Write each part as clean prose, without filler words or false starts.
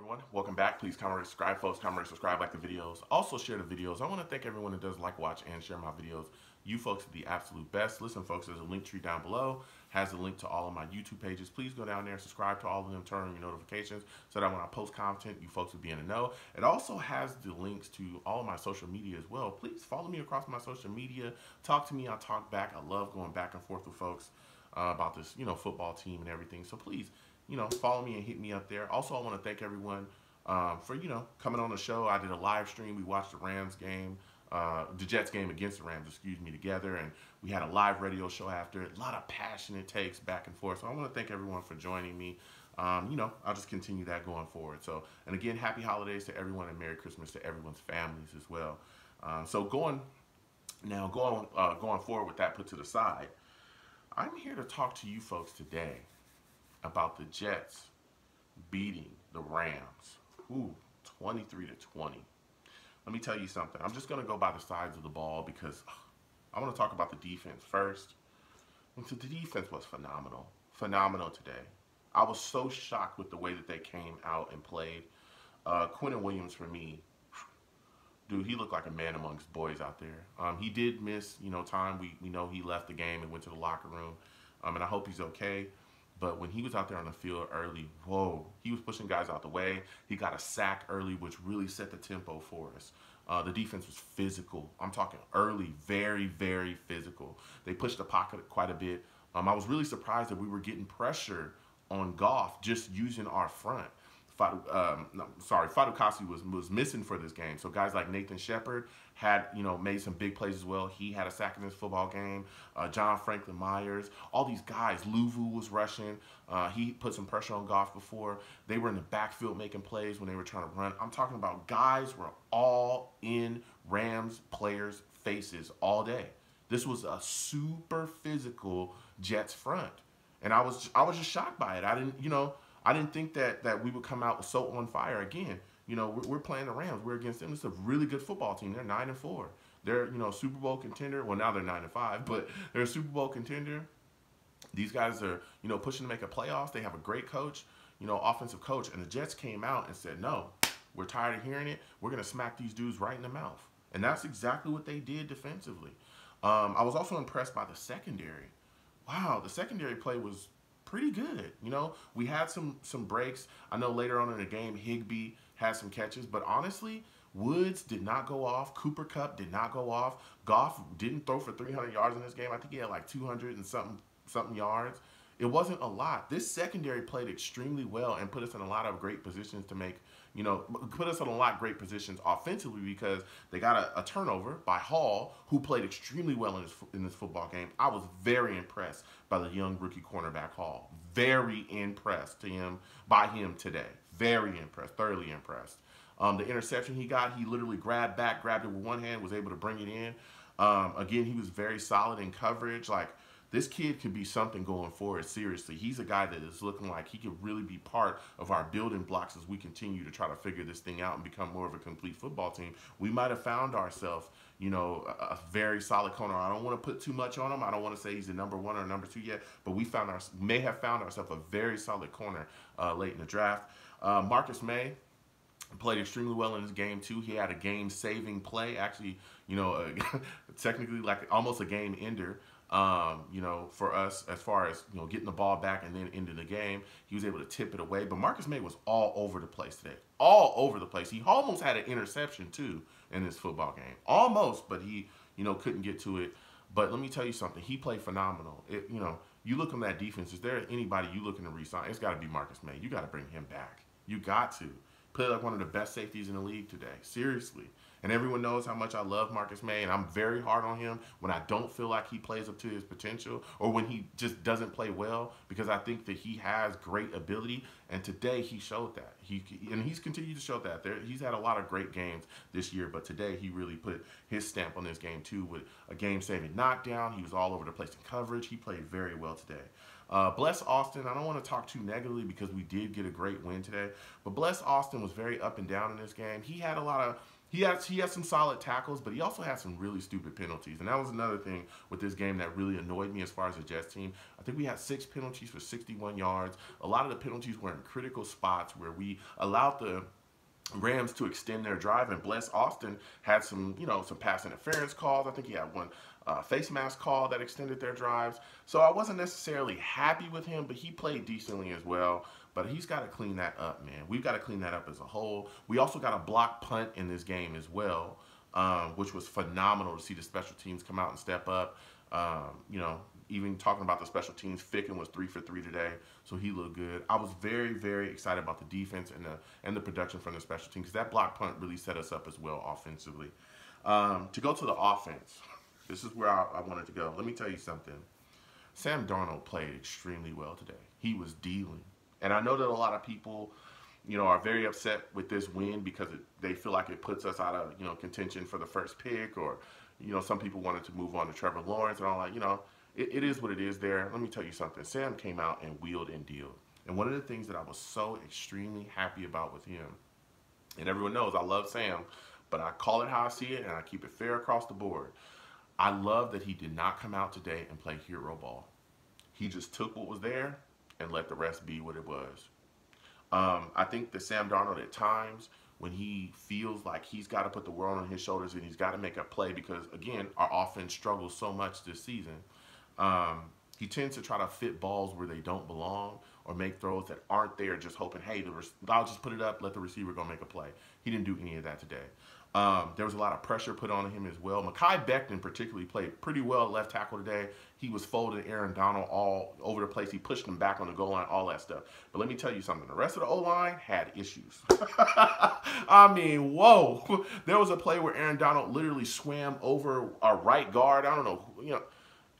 everyone. Welcome back. Please comment, subscribe, folks. Comment, subscribe, like the videos. Also share the videos. I want to thank everyone that does like, watch, and share my videos. You folks are the absolute best. Listen, folks, there's a link tree down below. Has a link to all of my YouTube pages. Please go down there, subscribe to all of them, turn on your notifications so that when I post content, you folks will be in the know. It also has the links to all of my social media as well. Please follow me across my social media. Talk to me. I'll talk back. I love going back and forth with folks about this, football team and everything. So please, follow me and hit me up there. Also, I want to thank everyone for, coming on the show. I did a live stream. We watched the Rams game, the Jets game against the Rams, together. And we had a live radio show after it. A lot of passionate takes back and forth. So I want to thank everyone for joining me. I'll just continue that going forward. So, and again, happy holidays to everyone and Merry Christmas to everyone's families as well. Going forward with that put to the side, I'm here to talk to you folks today about the Jets beating the Rams. 23-20. Let me tell you something. I'm just going to go by the sides of the ball because I want to talk about the defense first. And so the defense was phenomenal. Phenomenal today. I was so shocked with the way that they came out and played. Quentin Williams, for me, dude, he looked like a man amongst boys out there. He did miss, time. We know he left the game and went to the locker room. And I hope he's okay. But when he was out there on the field early, whoa, he was pushing guys out the way. He got a sack early, which really set the tempo for us. The defense was physical. I'm talking early, very, very physical. They pushed the pocket quite a bit. I was really surprised that we were getting pressure on Goff just using our front. Fatukasi was missing for this game. So guys like Nathan Shepard had, made some big plays as well. He had a sack in this football game. John Franklin Myers, all these guys. Luvu was rushing. He put some pressure on Goff before. They were in the backfield making plays when they were trying to run. I'm talking about guys were all in Rams players' faces all day. This was a super physical Jets front. And I was just shocked by it. I didn't think that we would come out so on fire again. We're playing the Rams. We're against them. It's a really good football team. They're 9-4. They're Super Bowl contender. Well, now they're 9-5, but they're a Super Bowl contender. These guys are pushing to make a playoffs. They have a great coach, offensive coach. And the Jets came out and said, no, we're tired of hearing it. We're gonna smack these dudes right in the mouth. And that's exactly what they did defensively. I was also impressed by the secondary. Wow, the secondary play was pretty good. We had some breaks. I know later on in the game, Higbee had some catches, but honestly, Woods did not go off. Cooper Kupp did not go off. Goff didn't throw for 300 yards in this game. I think he had like 200 and something yards. It wasn't a lot. This secondary played extremely well and put us in a lot of great positions to make, put us in a lot of great positions offensively because they got a turnover by Hall, who played extremely well in this football game. I was very impressed by the young rookie cornerback Hall. Very impressed by him today. Very impressed, thoroughly impressed. The interception he got, he literally grabbed it with one hand, was able to bring it in. Again, he was very solid in coverage. Like, this kid could be something going forward, seriously. He's a guy that is looking like he could really be part of our building blocks as we continue to try to figure this thing out and become more of a complete football team. We might have found ourselves, a very solid corner. I don't want to put too much on him. I don't want to say he's the number 1 or number 2 yet, but we may have found ourselves a very solid corner late in the draft. Marcus May played extremely well in this game too. He had a game-saving play, actually, technically like almost a game ender. For us as far as, getting the ball back and then into the game. He was able to tip it away. But Marcus May was all over the place today. All over the place. He almost had an interception, too, in this football game. Almost, but he, couldn't get to it. But let me tell you something. He played phenomenal. You look on that defense. Is there anybody you looking to re-sign? It's got to be Marcus May. You got to bring him back. You got to. Played like one of the best safeties in the league today. Seriously. And everyone knows how much I love Marcus May, and I'm very hard on him when I don't feel like he plays up to his potential or when he just doesn't play well, because I think that he has great ability, and today he showed that. He's continued to show that. He's had a lot of great games this year, but today he really put his stamp on this game too with a game-saving knockdown. He was all over the place in coverage. He played very well today. Bless Austin. I don't want to talk too negatively because we did get a great win today, but Bless Austin was very up and down in this game. He had a lot of He has some solid tackles, but he also had some really stupid penalties. And that was another thing with this game that really annoyed me as far as the Jets team. I think we had 6 penalties for 61 yards. A lot of the penalties were in critical spots where we allowed the Rams to extend their drive, and Bless Austin had some pass interference calls. I think he had one face mask call that extended their drives. So I wasn't necessarily happy with him, but he played decently as well. But he's got to clean that up, man. We've got to clean that up as a whole. We also got a block punt in this game as well, which was phenomenal to see the special teams come out and step up. Even talking about the special teams, Ficken was 3 for 3 today, so he looked good. I was very, very excited about the defense and the production from the special teams, because that block punt really set us up as well offensively. To go to the offense, this is where I wanted to go. Let me tell you something. Sam Darnold played extremely well today. He was dealing. And I know that a lot of people, are very upset with this win because they feel like it puts us out of, contention for the first pick, or, some people wanted to move on to Trevor Lawrence and all that, It is what it is there. Let me tell you something. Sam came out and wheeled and dealed. And one of the things that I was so extremely happy about with him, and everyone knows I love Sam, but I call it how I see it, and I keep it fair across the board. I love that he did not come out today and play hero ball. He just took what was there and let the rest be what it was. I think that Sam Darnold at times, when he feels like he's got to put the world on his shoulders and he's got to make a play, because, again, our offense struggles so much this season, he tends to try to fit balls where they don't belong or make throws that aren't there, just hoping, hey, I'll just put it up, let the receiver go make a play. He didn't do any of that today. There was a lot of pressure put on him as well. Mekhi Becton particularly played pretty well at left tackle today. He was folding Aaron Donald all over the place. He pushed him back on the goal line, all that stuff. But let me tell you something. The rest of the O-line had issues. I mean, whoa. There was a play where Aaron Donald literally swam over our right guard. I don't know,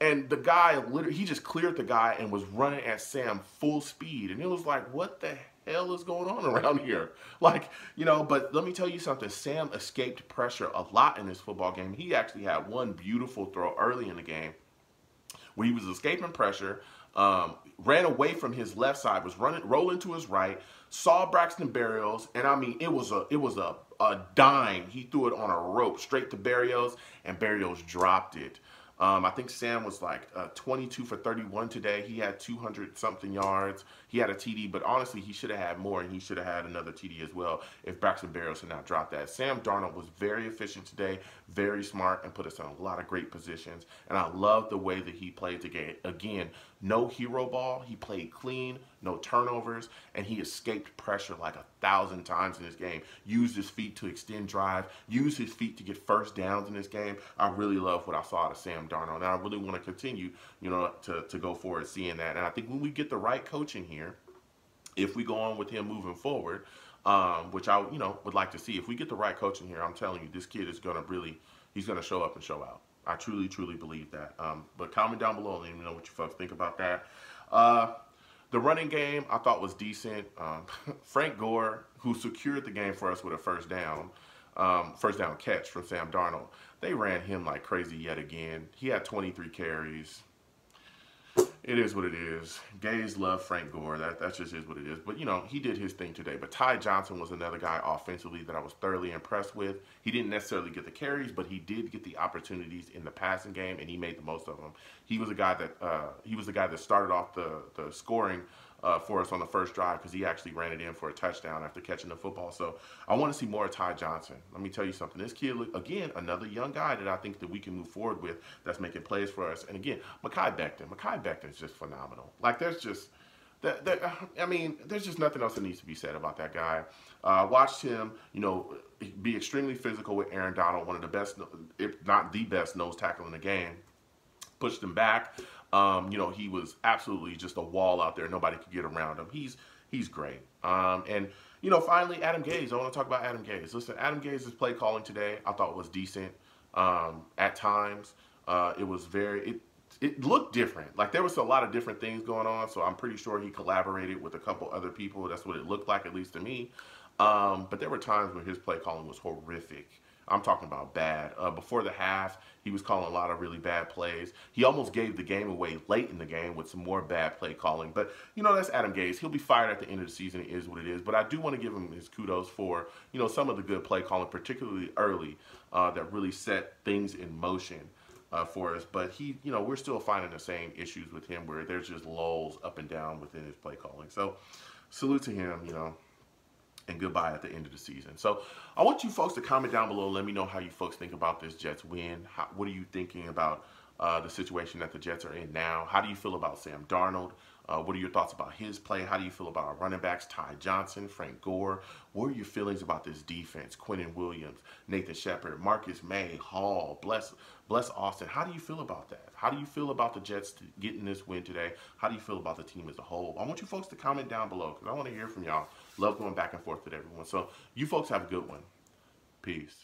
and the guy, literally, he just cleared the guy and was running at Sam full speed. And it was like, what the hell is going on around here? But let me tell you something. Sam escaped pressure a lot in this football game. He actually had one beautiful throw early in the game where he was escaping pressure, ran away from his left side, was rolling to his right, saw Braxton Berrios, and I mean, it was a dime. He threw it on a rope straight to Berrios, and Berrios dropped it. I think Sam was like 22 for 31 today. He had 200-something yards. He had a TD, but honestly, he should have had more, and he should have had another TD as well if Braxton Berrios had not dropped that. Sam Darnold was very efficient today, very smart, and put us in a lot of great positions. And I love the way that he played today. Again, no hero ball. He played clean, no turnovers, and he escaped pressure like 1,000 times in this game. Used his feet to extend drive, used his feet to get first downs in this game. I really love what I saw out of Sam Darnold, and I really want to continue, to go forward seeing that. And I think when we get the right coach in here, if we go on with him moving forward, which I, would like to see, if we get the right coach in here, I'm telling you, this kid is going to he's going to show up and show out. I truly, truly believe that. But comment down below and let me know what you folks think about that. The running game I thought was decent. Frank Gore, who secured the game for us with a first down catch from Sam Darnold, they ran him like crazy yet again. He had 23 carries. It is what it is. Gays love Frank Gore. That just is what it is. But, he did his thing today. But Ty Johnson was another guy offensively that I was thoroughly impressed with. He didn't necessarily get the carries, but he did get the opportunities in the passing game, and he made the most of them. He was the guy that started off the scoring for us on the first drive, because he actually ran it in for a touchdown after catching the football. So I want to see more of Ty Johnson. Let me tell you something. This kid, again, another young guy that I think that we can move forward with, that's making plays for us. And again, Mekhi Becton is just phenomenal. Like, there's just nothing else that needs to be said about that guy. Watched him, be extremely physical with Aaron Donald, one of the best, if not the best, nose tackle in the game. Pushed him back. He was absolutely just a wall out there. Nobody could get around him. He's great. And finally, Adam Gase. I want to talk about Adam Gase. Listen, Adam Gase's play calling today I thought was decent. At times, it looked different. Like, there was a lot of different things going on, so I'm pretty sure he collaborated with a couple other people. That's what it looked like, at least to me. But there were times where his play calling was horrific. I'm talking about bad. Before the half, he was calling a lot of really bad plays. He almost gave the game away late in the game with some more bad play calling. But, you know, that's Adam Gase. He'll be fired at the end of the season. It is what it is. But I do want to give him his kudos for, you know, some of the good play calling, particularly early, that really set things in motion for us. But he, you know, we're still finding the same issues with him where there's just lulls up and down within his play calling. So salute to him, you know, and goodbye at the end of the season. So I want you folks to comment down below. Let me know how you folks think about this Jets win. What are you thinking about the situation that the Jets are in now? How do you feel about Sam Darnold? What are your thoughts about his play? How do you feel about our running backs, Ty Johnson, Frank Gore? What are your feelings about this defense? Quinnen Williams, Nathan Shepard, Marcus May, Hall, Bless Austin. How do you feel about that? How do you feel about the Jets getting this win today? How do you feel about the team as a whole? I want you folks to comment down below because I want to hear from y'all. Love going back and forth with everyone. So you folks have a good one. Peace.